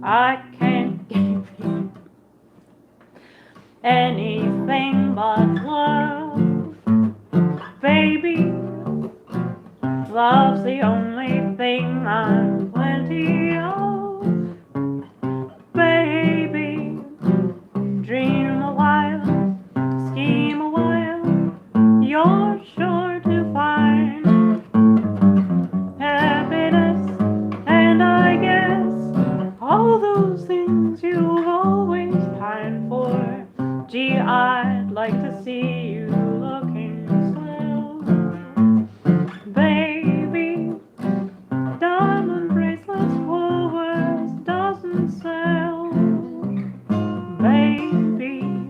I can't give you anything but love. Baby, love's the only thing I'm plenty of. Baby, dream a while, scheme a while, you're sure to find happiness, and I guess all those things you've always pined for. Gee, I'd like to see you looking swell. Baby, diamond bracelets, Woolworths doesn't sell. Baby,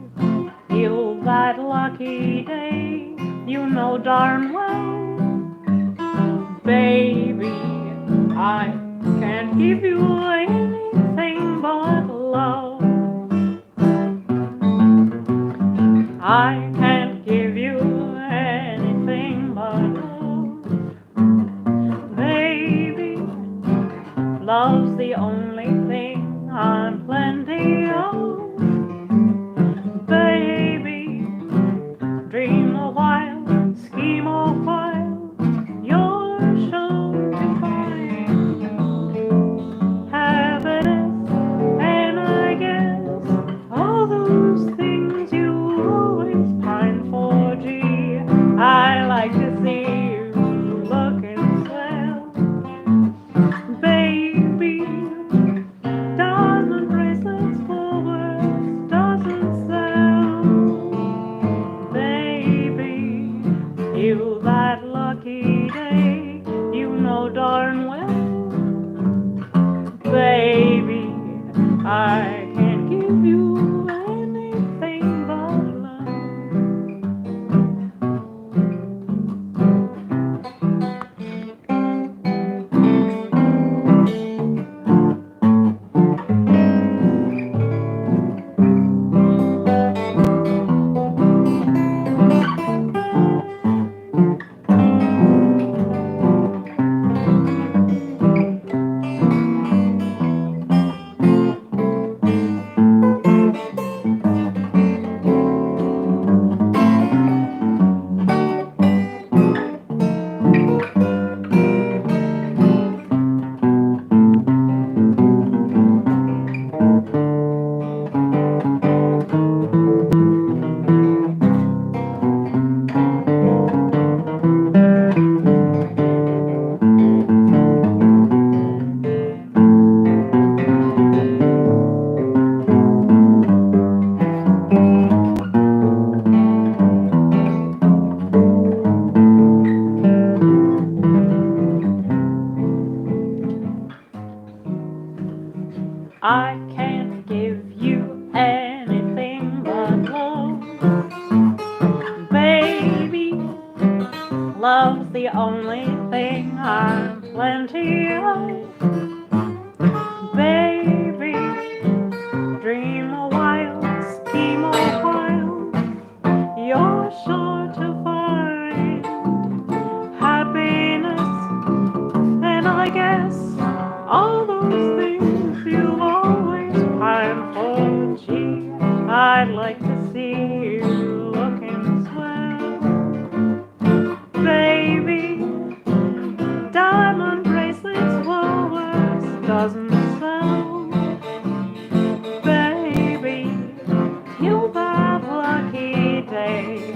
you that lucky day, you know darn well. Baby, I can't give you anything but love. I can't give you anything but love. Baby, love's the only thing I'm plenty of. Baby, dream a while, scheme a while, you're sure to find happiness, and I guess all those things you always pine for. Gee, I like to see you looking swell. Baby, diamond bracelets, Woolworths doesn't sell. Baby, you that lucky day, you know darn well. Baby, I can't give you anything but I can't give you anything but love. Baby, love's the only thing I'm plenty of. Baby, dream a while, scheme a while, you're sure to find happiness, and I guess all those things you always pine for. Gee, I'd like to see you looking swell. Baby, diamond bracelets, Woolworths doesn't sell. Baby, you that lucky day,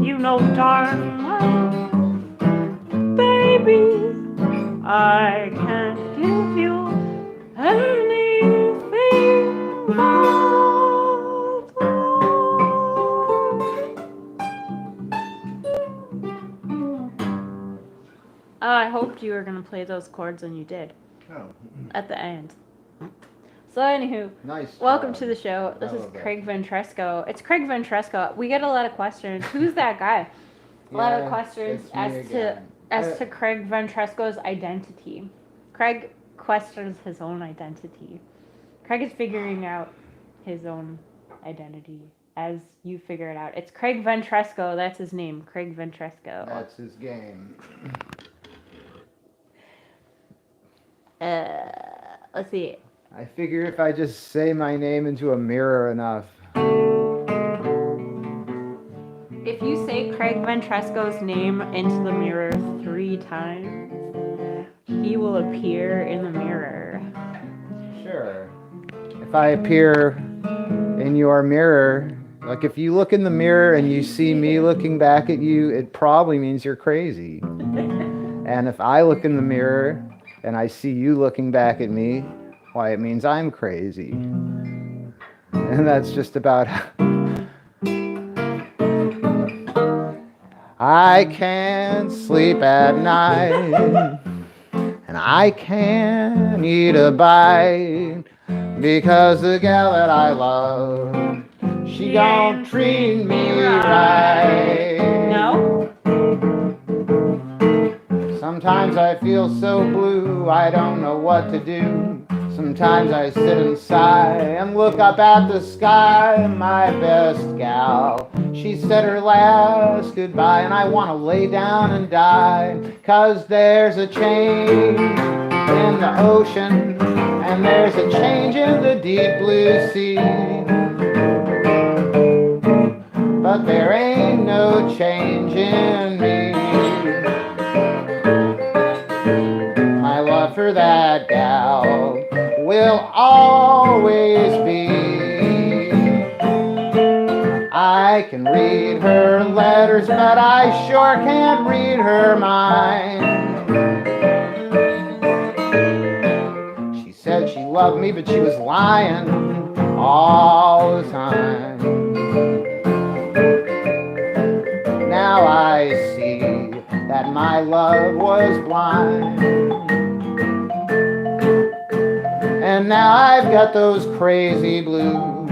you know darn well. Baby, I can't give you anything but love. I hoped you were going to play those chords, and you did Oh, at the end. So, anywho, nice welcome job. to the show. This I is love that. Craig Ventresco. It's Craig Ventresco. We get a lot of questions. Who's that guy? A lot of Yeah, questions it's me as to again. Craig Ventresco's identity. Craig questions his own identity. Craig is figuring out his own identity as you figure it out. It's Craig Ventresco. That's his name. Craig Ventresco. That's his game. Let's see. I figure if I just say my name into a mirror enough. If you say Craig Ventresco's name into the mirror 3 times, he will appear in the mirror. Sure. If I appear in your mirror, like if you look in the mirror and you see me looking back at you, it probably means you're crazy. And if I look in the mirror and I see you looking back at me, why, it means I'm crazy. And that's just about. I can't sleep at night, and I can't eat a bite, because the gal that I love, she don't treat me right. No? Sometimes I feel so blue, I don't know what to do. Sometimes I sit and sigh and look up at the sky. My best gal, she said her last goodbye, and I want to lay down and die. 'Cause there's a change in the ocean, and there's a change in the deep blue sea. But there ain't no change in me. My love for that gal will always be. I can read her letters, but I sure can't read her mind. She said she loved me, but she was lying all the time. Now I see that my love was blind. And now I've got those crazy blues.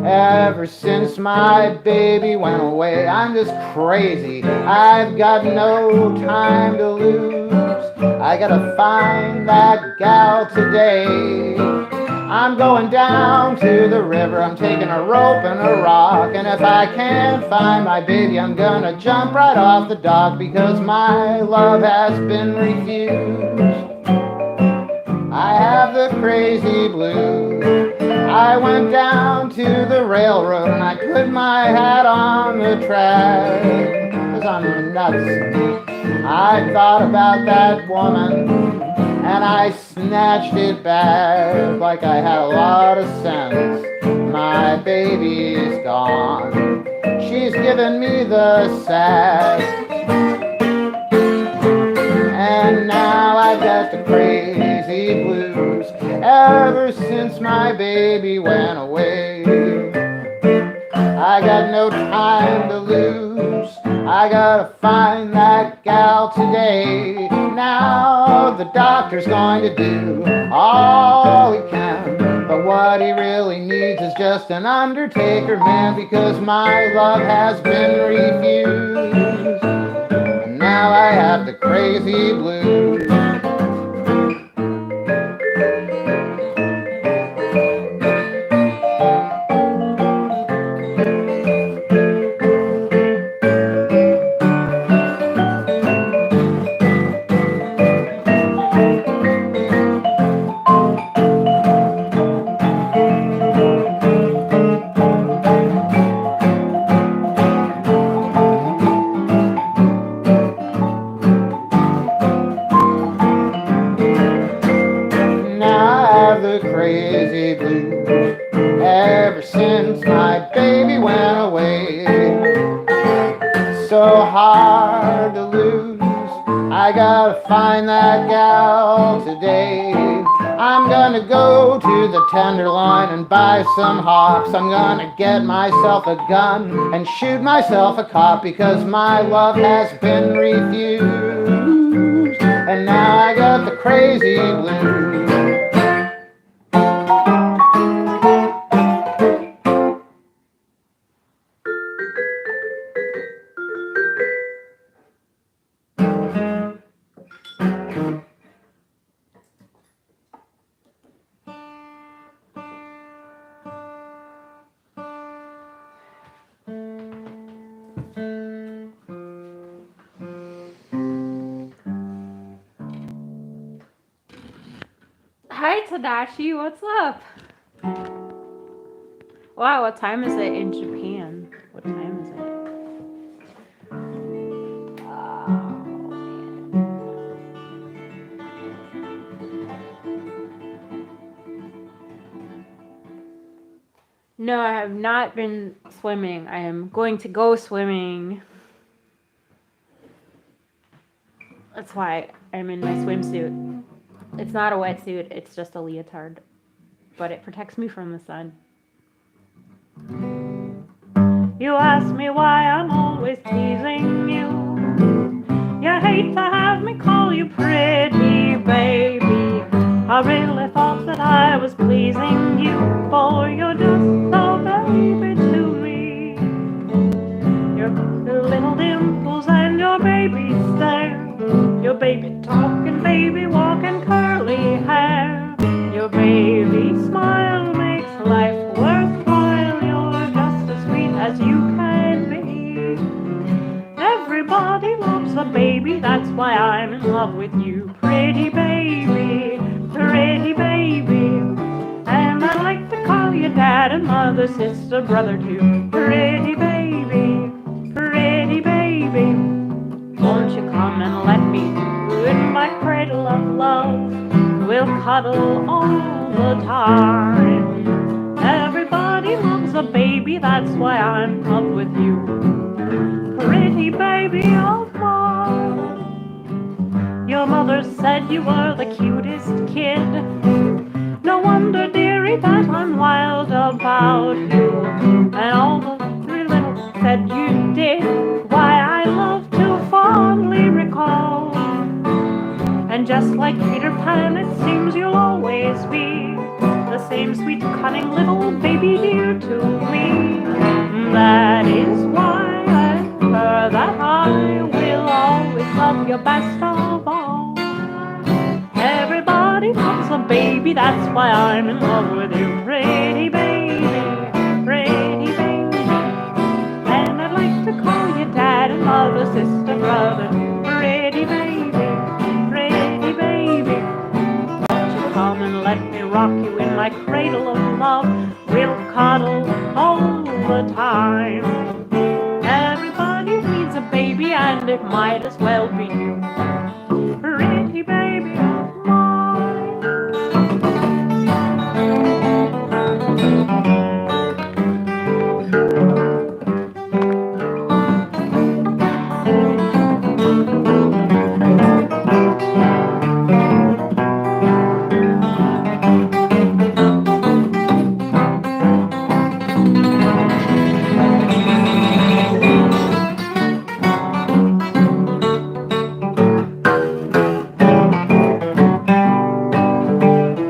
Ever since my baby went away, I'm just crazy. I've got no time to lose. I gotta find that gal today. I'm going down to the river, I'm taking a rope and a rock, and if I can't find my baby, I'm gonna jump right off the dock, because my love has been refused. I have the crazy blues. I went down to the railroad and I put my hat on the track, 'cause I'm nuts. I thought about that woman and I snatched it back like I had a lot of sense. My baby's gone. She's given me the sack. And now I've got the crazy blues ever since my baby went away. I got no time to lose. I gotta find that gal today. Now the doctor's going to do all he can, but what he really needs is just an undertaker man, because my love has been refused. And now I have the crazy blues. Now I have the crazy blues ever since my baby went away. So hard to lose. I gotta find that gal today. I'm gonna go to the Tenderloin and buy some hops. I'm gonna get myself a gun and shoot myself a cop, because my love has been refused. And now I got the crazy blues. right, Tadashi, what's up? Wow, what time is it in Japan? What time is it? No, I have not been swimming. I am going to go swimming. That's why I'm in my swimsuit. It's not a wetsuit, it's just a leotard. But it protects me from the sun. You ask me why I'm always teasing you. You hate to have me call you pretty, baby. I really thought that I was pleasing you, for you're just so baby to me. Your little dimples and your baby stare, your baby talking, baby walking, curly hair. Your baby smile makes life worthwhile. You're just as sweet as you can be. Everybody loves a baby, that's why I'm in love with you. Pretty baby, pretty baby. And I like to call you dad and mother, sister, brother too. Pretty baby, pretty baby. Won't you come and let me in my cradle of love? We'll cuddle all the time. Everybody loves a baby, that's why I'm in love with you. Pretty baby of mine. Your mother said you were the cutest kid. No wonder, dearie, that I'm wild about you. And all the three little said you did, why I love to fondly recall. And just like Peter Pan, it seems you'll always be the same sweet, cunning little baby dear to me. That is why that I will always love you best of all. Everybody loves a baby, that's why I'm in love with you. Pretty baby, pretty baby. And I'd like to call you dad and mother, sister, brother. Pretty baby, pretty baby. Won't you come and let me rock you in my cradle of love? We'll cuddle all the time. Everybody needs a baby, and it might as well be you. Pretty baby of mine.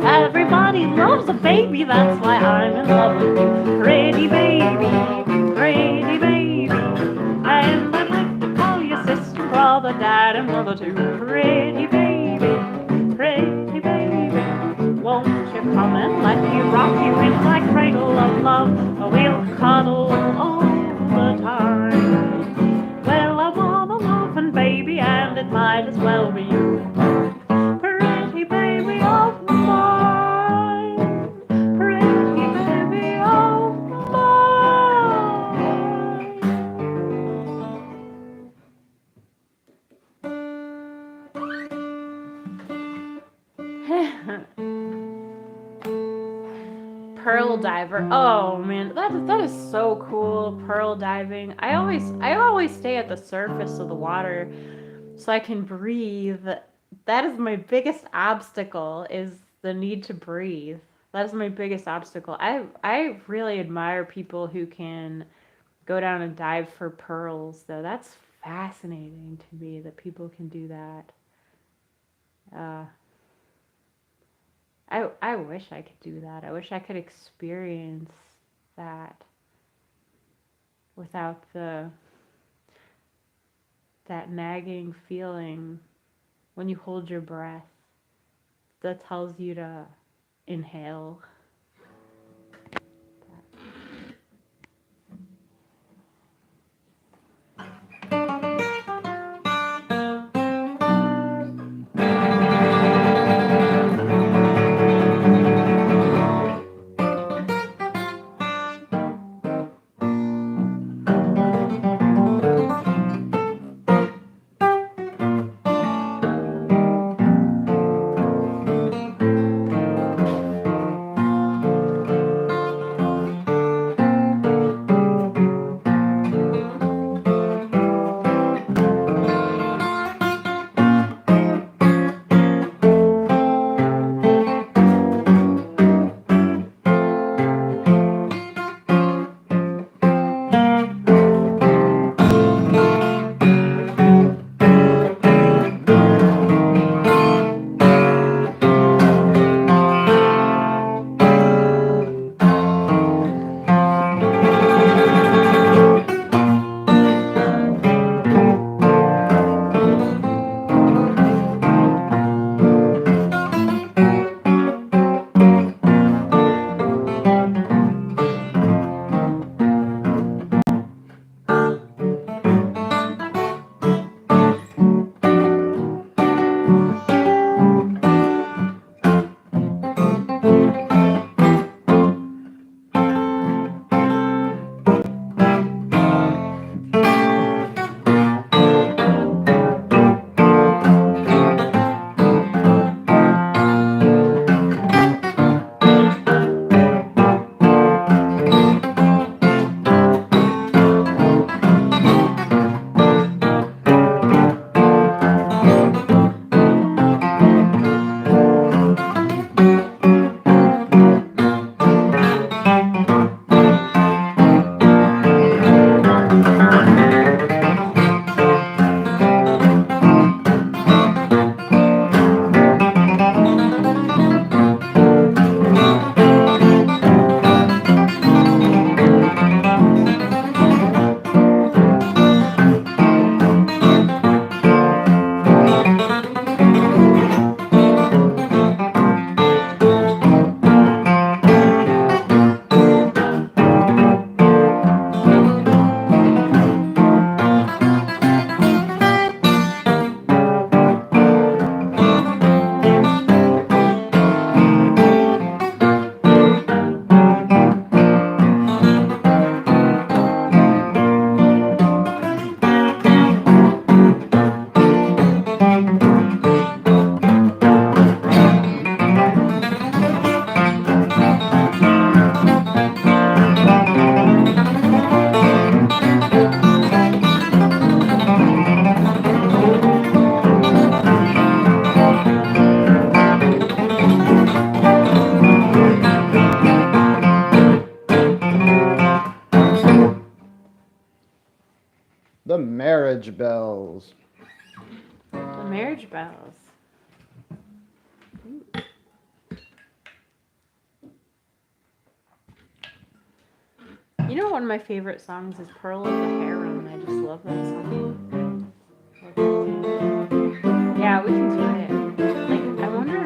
Everybody loves a baby, that's why I'm in love with you. Pretty baby, pretty baby. And I'd like to call you sister, brother, dad, and mother too. Pretty baby, pretty baby. Won't you come and let me rock you in my cradle of love? We'll cuddle all the time. Well, I want a loving baby, and it might as well be you. Pretty baby of mine, pretty baby of mine. Pearl diver. Oh man, that is so cool. Pearl diving. I always stay at the surface of the water so I can breathe. That is my biggest obstacle, is the need to breathe. That is my biggest obstacle. I really admire people who can go down and dive for pearls, though. That's fascinating to me that people can do that. I wish I could do that. I wish I could experience that without that nagging feeling when you hold your breath that tells you to inhale. marriage bells. The marriage bells. Ooh. You know, one of my favorite songs is Pearl of the Harem. I just love that song. Yeah, we can do it. Like, I wonder.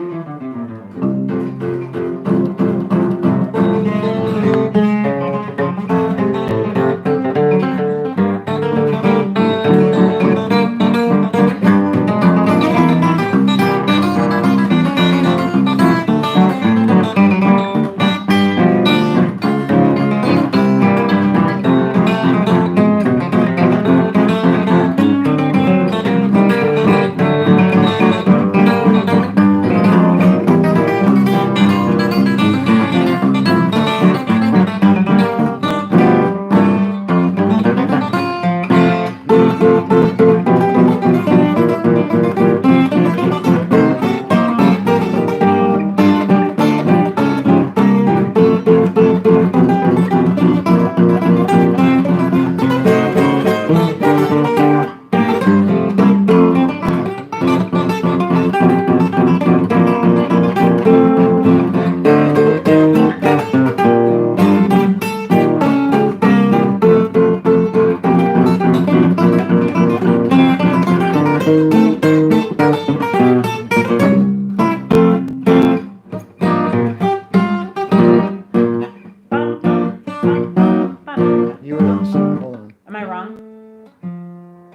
You were on some. Hold on. Am I wrong?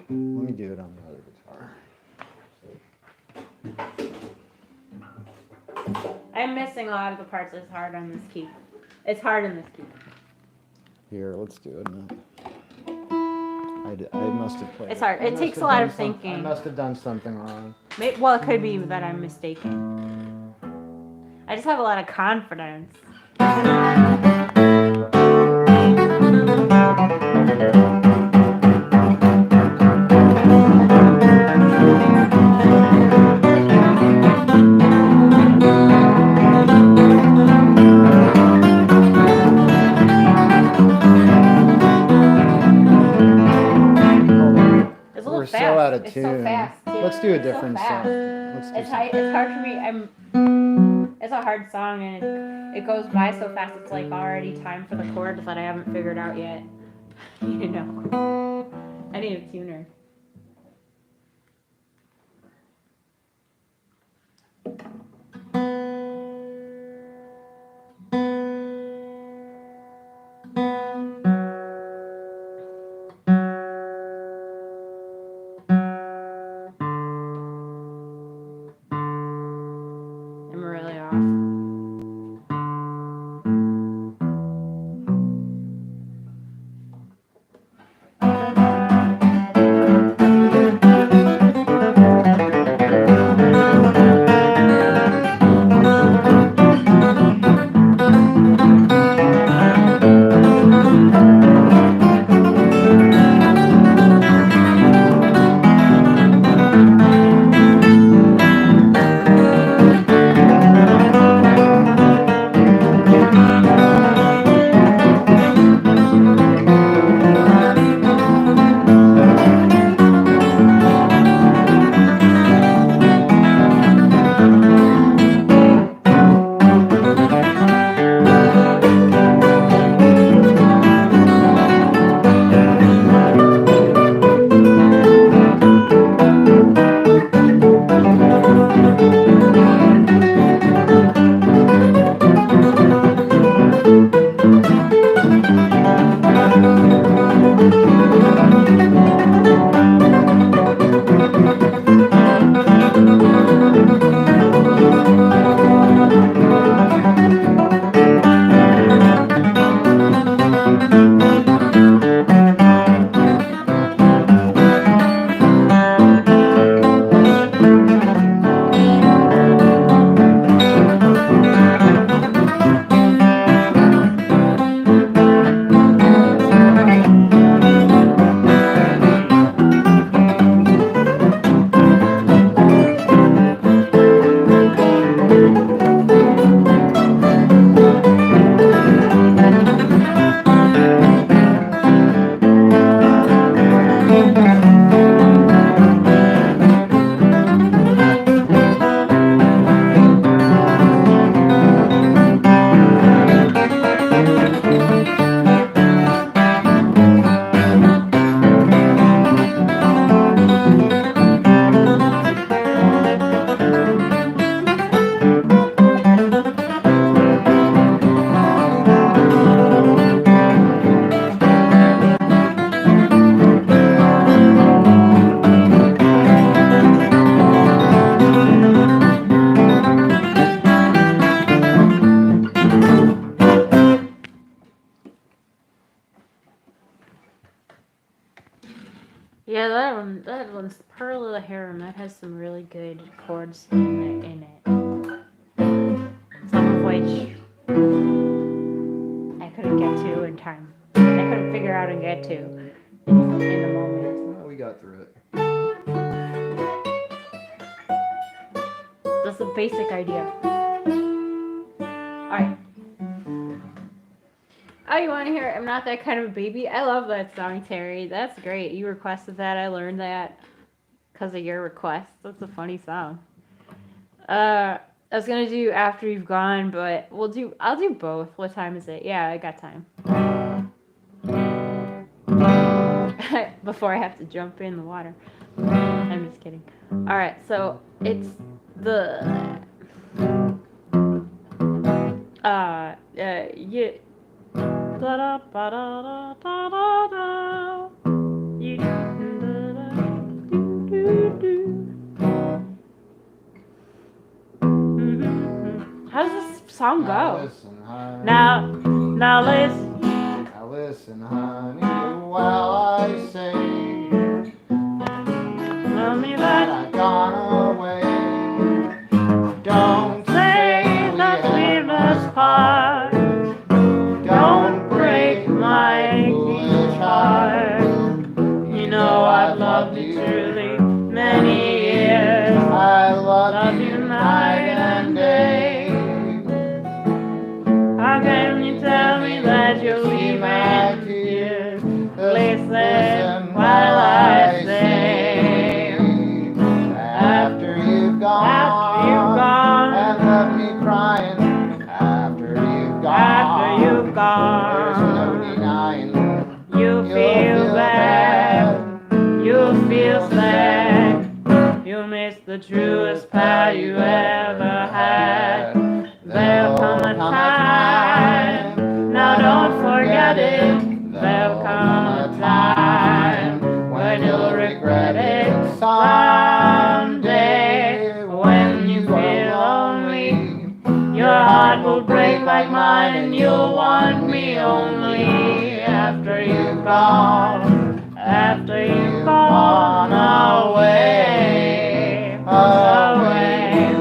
Let me do it on the other guitar. I'm missing a lot of the parts. It's hard on this key. It's hard in this key. Here, let's do it now. I must have played. It's hard. It takes a lot of thinking. I must have done something wrong. Well, it could be that I'm mistaken. I just have a lot of confidence. We're so out of It's tune. so fast. Too. Let's do a It's so different fast. song. Let's do It's hard for me. It's a hard song, and it goes by so fast. It's like already time for the chords that I haven't figured out yet. You know, I need a tuner. I'm really off. Yeah, that one's Pearl of the Harem. That has some really good chords in it. Some of which I couldn't get to in time. I couldn't figure out and get to in the moment. Well, we got through it. That's the basic idea. Alright. Oh, you want to hear I'm Not That Kind of a Baby? I love that song, Terry. That's great. You requested that. I learned that because of your request. That's a funny song. I was gonna do After You've Gone, but I'll do both. What time is it? Yeah, I got time. Before I have to jump in the water. I'm just kidding. Alright, so it's the yeah. Da da ba da da da da da. You da da do do. How does this song go? Listen, honey. Now listen. Now listen, honey, while I sing. Tell me That that I've gone away. Don't say that we must part. Don't break my foolish heart. You know I've loved you truly many years. I love you you night and day. How can you tell me that you'll leave my tears? Listen while I say, after you've gone, and left me crying. After you've gone, there's no denying. you feel bad, you feel sad, you miss the truest pal you ever had. There'll come a time, now don't forget it. There'll come a time when you'll regret it someday. When you feel lonely, your heart will break like mine, and you'll want me only after you've gone away, away.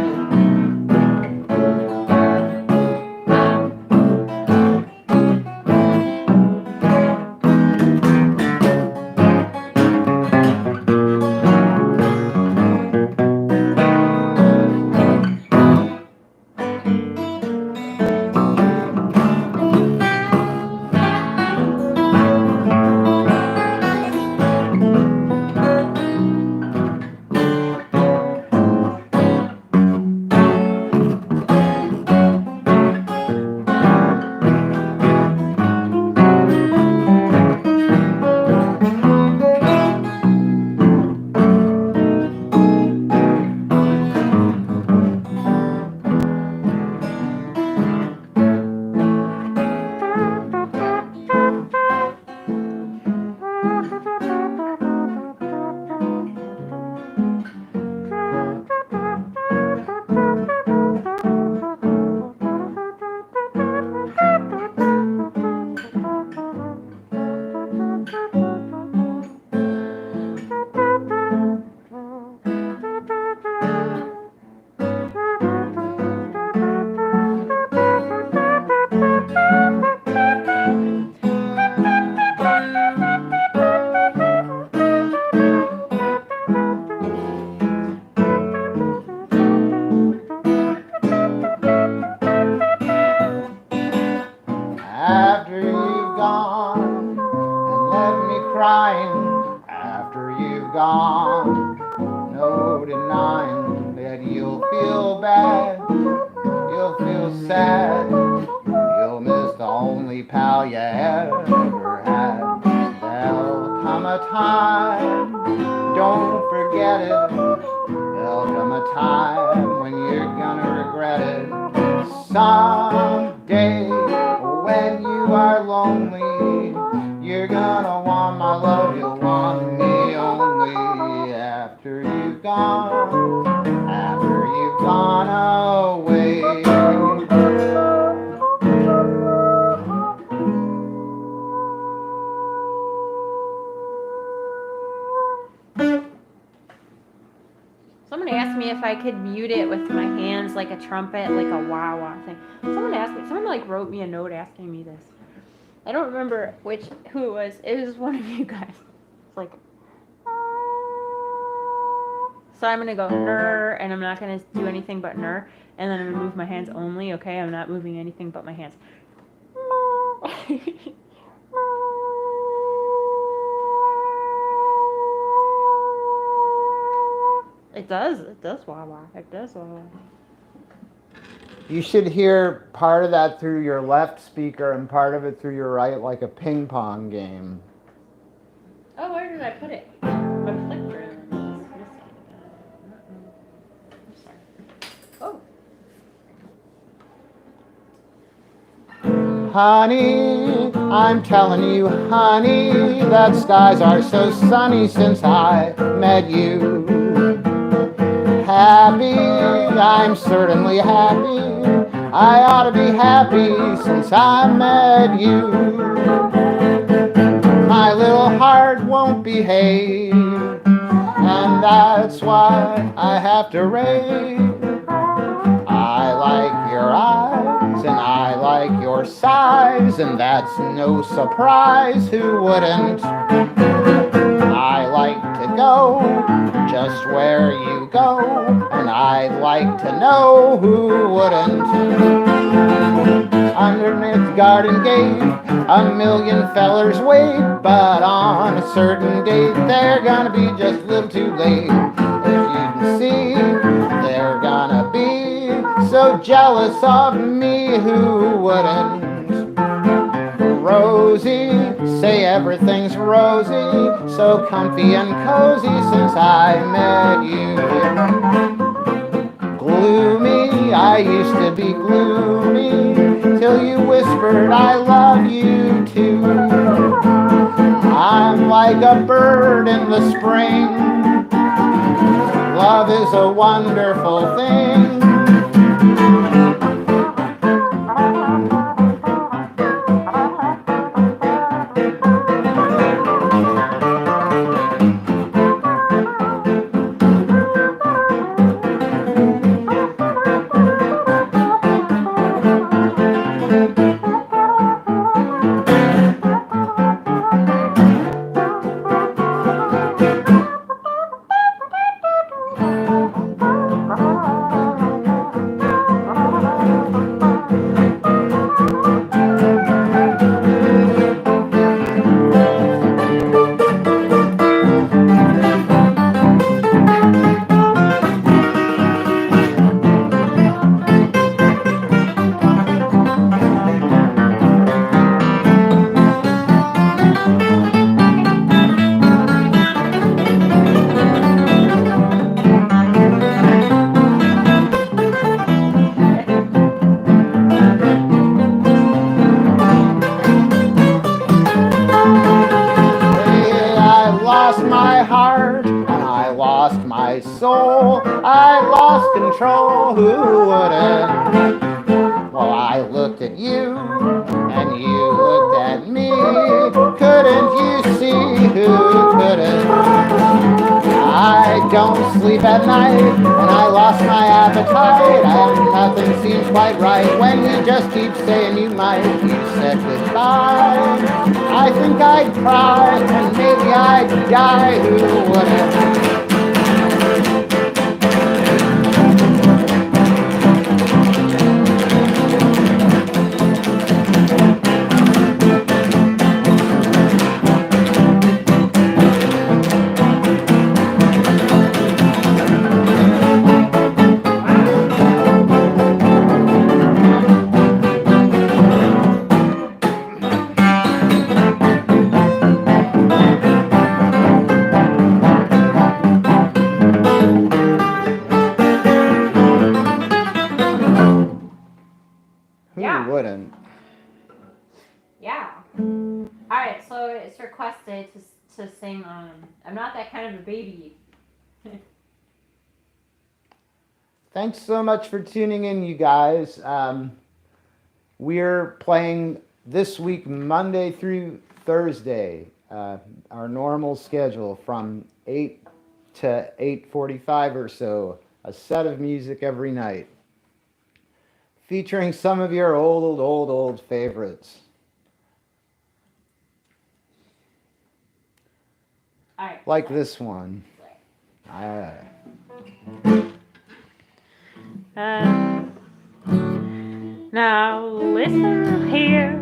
After you've gone and left me crying. After you've gone, no denying that you'll feel bad. You'll feel sad. You'll miss the only pal you ever had. There'll come a time, don't forget it. There'll come a time when you're gonna regret it. Someday, when you are lonely, you're gonna want my love, you'll want me only after you've gone away. me if I could mute it with my hands like a trumpet, like a wah wah thing. Someone asked me. Someone like wrote me a note asking me this. I don't remember who it was. It was one of you guys. It's like. So I'm gonna go ner, and I'm not gonna do anything but ner, and then I'm gonna move my hands only. Okay, I'm not moving anything but my hands. It does wah wah. It does wah wah. You should hear part of that through your left speaker and part of it through your right, like a ping pong game. Oh, where did I put it? My flicker is missing. I'm sorry. Oh. Honey, I'm telling you, honey, that skies are so sunny since I met you. Happy, I'm certainly happy. I ought to be happy since I met you. My little heart won't behave, and that's why I have to rave. I like your eyes, and I like your size, and that's no surprise, who wouldn't? I like to go just where you go, and I'd like to know who wouldn't. Underneath garden gate, a million fellers wait, but on a certain date, they're gonna be just a little too late. If you can see, they're gonna be so jealous of me, who wouldn't? Rosie, say everything's rosy, so comfy and cozy since I met you. Gloomy, I used to be gloomy, till you whispered I love you too. I'm like a bird in the spring. Love is a wonderful thing. Soul, I lost control, who wouldn't? Well, I looked at you, and you looked at me. Couldn't you see who couldn't? I don't sleep at night, and I lost my appetite, and nothing seems quite right when you just keep saying you might. You said goodbye. I think I'd cry, and maybe I'd die, who wouldn't? Wouldn't. Yeah. Alright, so it's requested to sing I'm Not That Kind of a Baby. Thanks so much for tuning in, you guys. We're playing this week Monday through Thursday, our normal schedule from 8 to 8:45 or so a set of music every night, featuring some of your old favorites. All right. Like this one. Now listen here,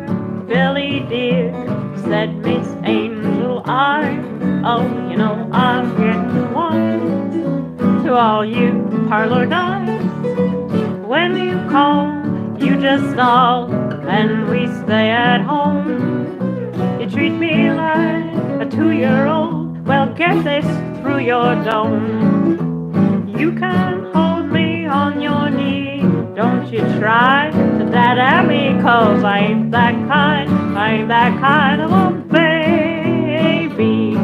Billy dear, said Miss Angel. Oh, you know I'm getting one. To all you parlor guys, when you call, you just stall, and we stay at home. You treat me like a 2-year-old. Well, get this through your dome. You can hold me on your knee. Don't you try to dad me, 'cause I ain't that kind of a baby.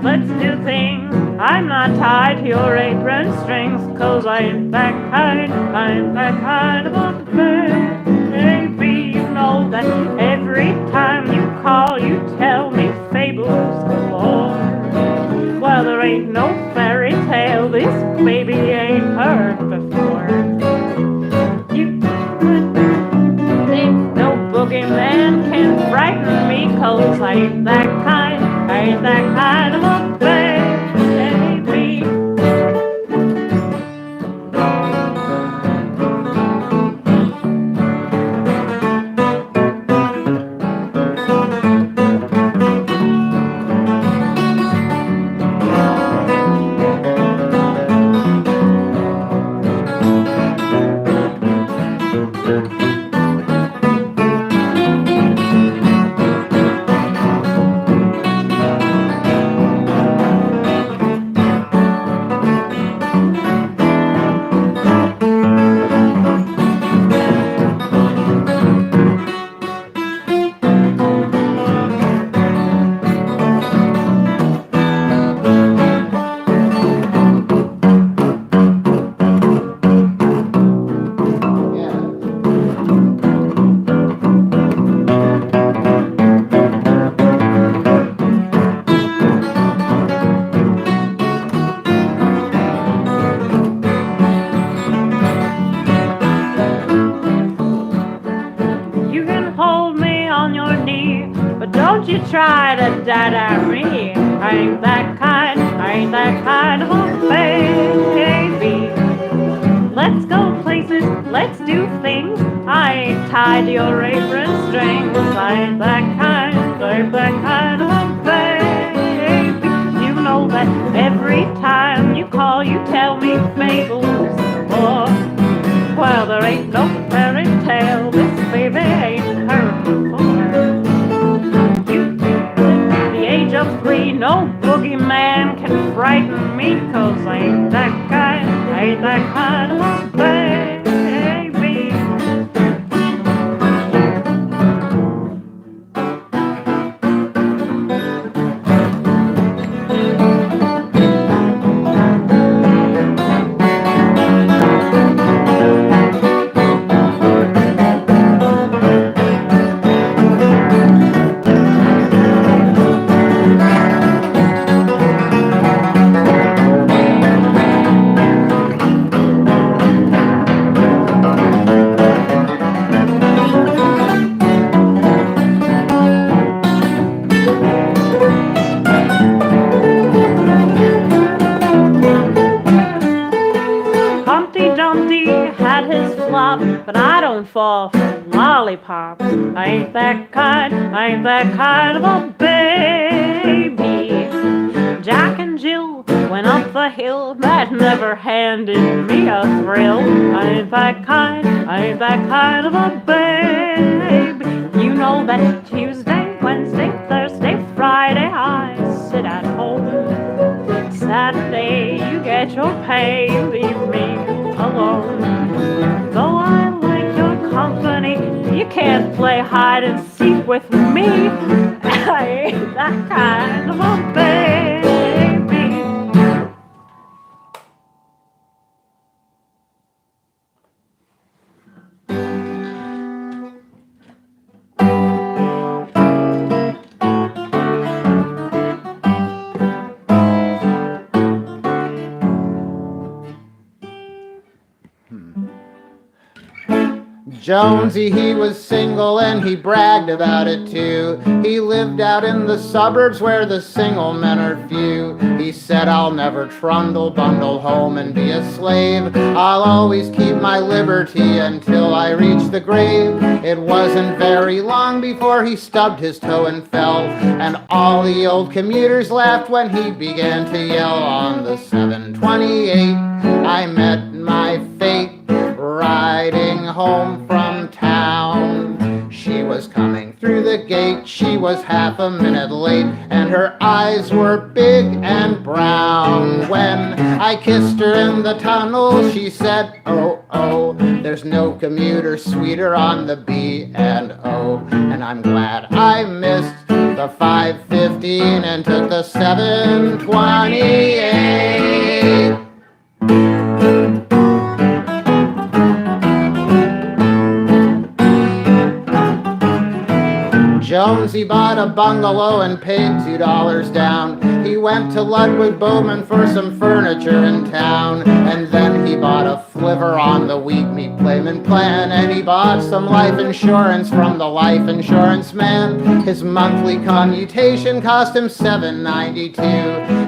Let's do things. I'm not tied to your apron strings, 'cause I ain't that kind of a baby. You know that every time you call, you tell me fables galore. Well, there ain't no fairy tale this baby ain't heard before. You think no boogeyman can frighten me, 'cause I ain't that kind of a baby. Don't you try to dada me. I ain't that kind of a baby. Let's go places, let's do things. I ain't tied to your apron strings. I ain't that kind of a baby. You know that every time you call, you tell me fables. Oh, well, there ain't no fairy tale this baby ain't heard before. Of 3, no boogeyman can frighten me, 'cause I ain't that kind of a baby. But I don't fall for lollipops. I ain't that kind of a baby. Jack and Jill went up the hill, that never handed me a thrill. I ain't that kind of a baby. You know that Tuesday, Wednesday, Thursday, Friday, I sit at home. Saturday, you get your pay, you leave me alone. Though I like your company, you can't play hide and seek with me. I ain't that kind of a baby. Jonesy, he was single and he bragged about it too. He lived out in the suburbs where the single men are few. He said, I'll never trundle, bundle home and be a slave. I'll always keep my liberty until I reach the grave. It wasn't very long before he stubbed his toe and fell, and all the old commuters laughed when he began to yell. On the 728, I met my fate, riding home from town. She was coming through the gate, she was half a minute late, and her eyes were big and brown. When I kissed her in the tunnel, she said, oh, oh, there's no commuter sweeter on the B&O. And I'm glad I missed the 5:15 and took the 7:28. Jonesy bought a bungalow and paid $2 down. He went to Ludwig Bowman for some furniture in town, and then he bought a flivver on the weak meat payment plan, and he bought some life insurance from the life insurance man. His monthly commutation cost him $7.92,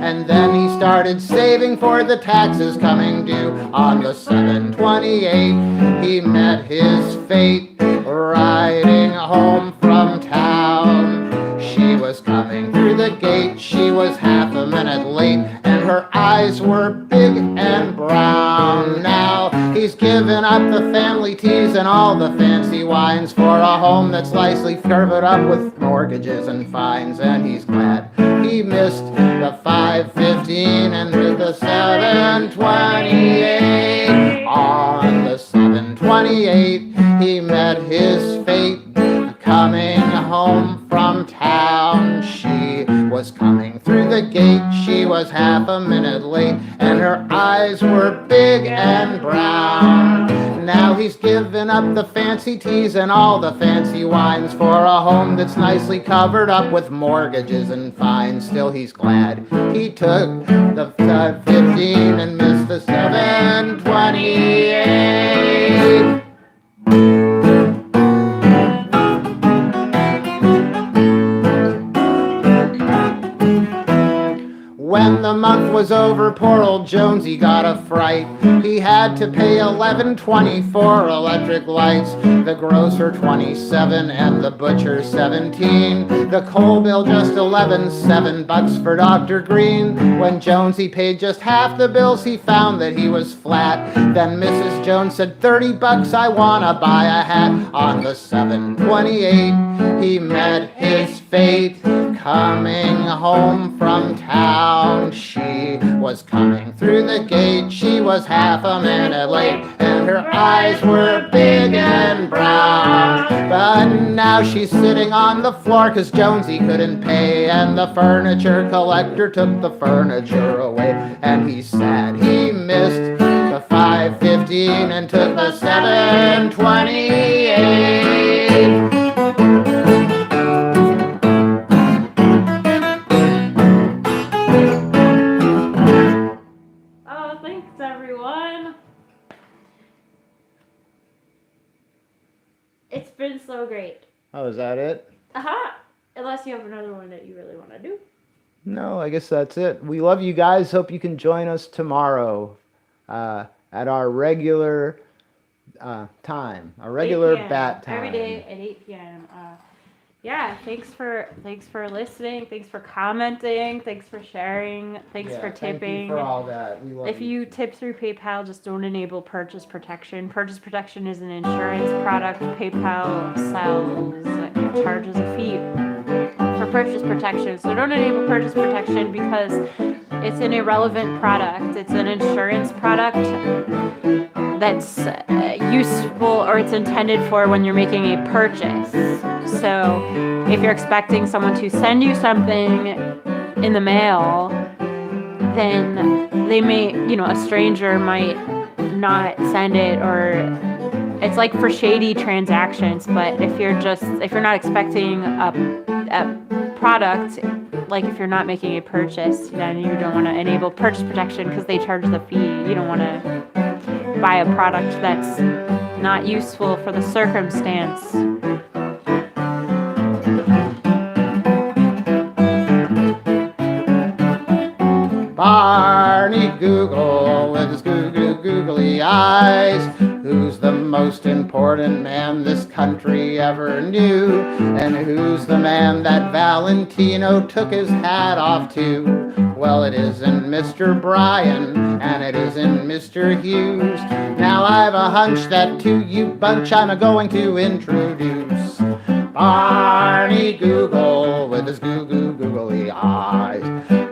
and then he started saving for the taxes coming due. On the 728, he met his fate, riding home from town. She was coming through the gate, she was half a minute late, and her eyes were big and brown. Now he's given up the family teas and all the fancy wines for a home that's nicely covered up with mortgages and fines, and he's glad he missed the 5:15 and did the 7:28. On the 7:28, he met his fate, coming home from town. She was coming through the gate, she was half a minute late, and her eyes were big and brown. Now he's given up the fancy teas and all the fancy wines for a home that's nicely covered up with mortgages and fines. Still he's glad he took the 15 and missed the 7:28. When the month was over, poor old Jonesy got a fright. He had to pay $11.20 for electric lights, the grocer $27 and the butcher $17. The coal bill just $7 for Dr. Green. When Jonesy paid just half the bills, he found that he was flat. Then Mrs. Jones said, $30, I wanna buy a hat. On the 728, he met his fate, coming home from town. She was coming through the gate, she was half a minute late, and her eyes were big and brown. But now she's sitting on the floor 'cause Jonesy couldn't pay, and the furniture collector took the furniture away. And he's sad he missed the 5:15 and took the 7:28. It's been so great. Oh, is that it? Unless you have another one that you really want to do. No, I guess that's it. We love you guys. Hope you can join us tomorrow at our regular time, our regular bat time. Every day at 8 p.m. Yeah, thanks for listening. Thanks for commenting. Thanks for sharing. Thanks for tipping. Thank you for all that. We love If you tip through PayPal, just don't enable purchase protection. Purchase protection is an insurance product. PayPal charges a fee for purchase protection. So don't enable purchase protection because it's an irrelevant product. It's an insurance product that's useful, or it's intended for when you're making a purchase. So if you're expecting someone to send you something in the mail, then they may, a stranger might not send it, or it's like for shady transactions. But if you're not expecting a product, like if you're not making a purchase, then you don't want to enable purchase protection because they charge the fee. You don't want to buy a product that's not useful for the circumstance. Barney Google with his googly eyes. Who's the most important man this country ever knew? And who's the man that Valentino took his hat off to? Well, it isn't Mr. Bryan, and it isn't Mr. Hughes. Now I've a hunch that to you bunch I'm going to introduce Barney Google with his googly eyes.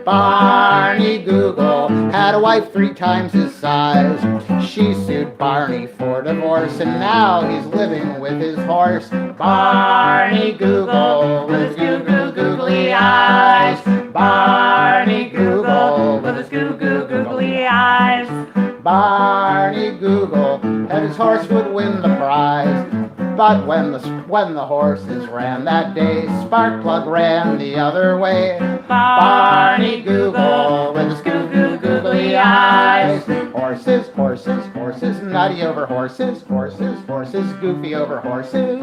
Barney Google had a wife 3 times his size. She sued Barney for divorce, and now he's living with his horse. Barney Google with his googly eyes. Barney Google with his googly eyes. Barney Google and his horse would win the prize. But when the horses ran that day, Sparkplug ran the other way. Barney Google with his googly eyes. Horses, horses, horses, nutty over horses, horses, horses, goofy over horses.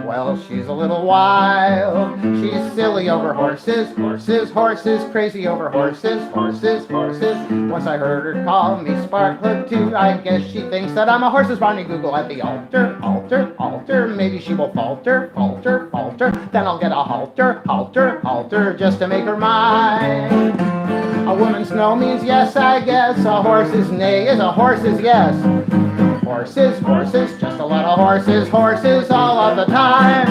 Well, she's a little wild, she's silly over horses, horses, horses, crazy over horses, horses, horses. Once I heard her call me Sparkplug too, I guess she thinks that I'm a horse's Barney Google at the altar, altar, altar. Maybe she will falter, falter, falter. Then I'll get a halter, halter, halter, just to make her mine. A woman's no means yes, I guess. A horse's nay is a horse's yes. Horses, horses, just a lot of horses, horses all of the time.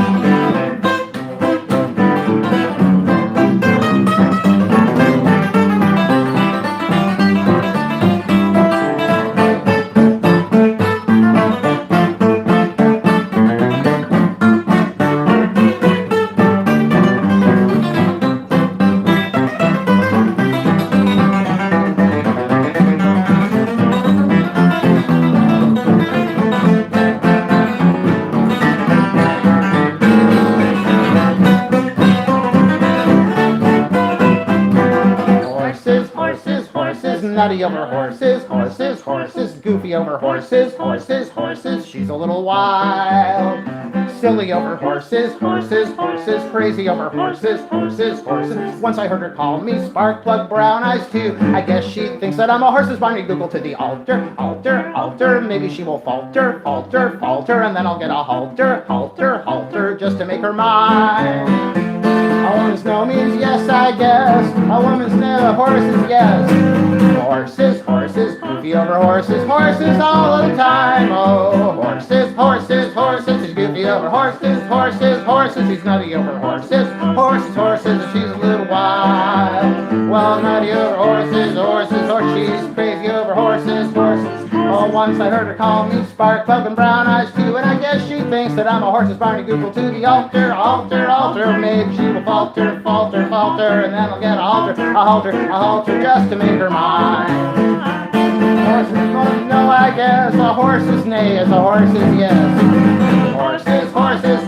Nutty over horses, horses, horses, goofy over horses, horses, horses. She's a little wild, silly over horses, horses, horses, crazy over horses, horses, horses. Once I heard her call me Sparkplug Brown Eyes too. I guess she thinks that I'm a horse's Barney Google to the altar, altar, altar. Maybe she will falter, falter, falter, and then I'll get a halter, halter, halter, just to make her mine. A woman's no means yes, I guess. A woman's no, a horse is yes. Horses, horses, goofy over horses, horses all of the time. Oh, horses, horses, horses, she's goofy over horses, horses, horses, she's nutty over horses, horses, horses, and she's a little wild. Well, nutty over horses, horses, horses, she's crazy over horses, horses. Oh, once I heard her call me Sparkplug and Brown Eyes too, and I guess she thinks that I'm a horse's Barney Google to the altar, altar, altar. Maybe she will falter, falter, falter, and then I'll get a halter, just to make her mine. Horses, no, I guess a horse's nay is a horse's yes. Horses, horses,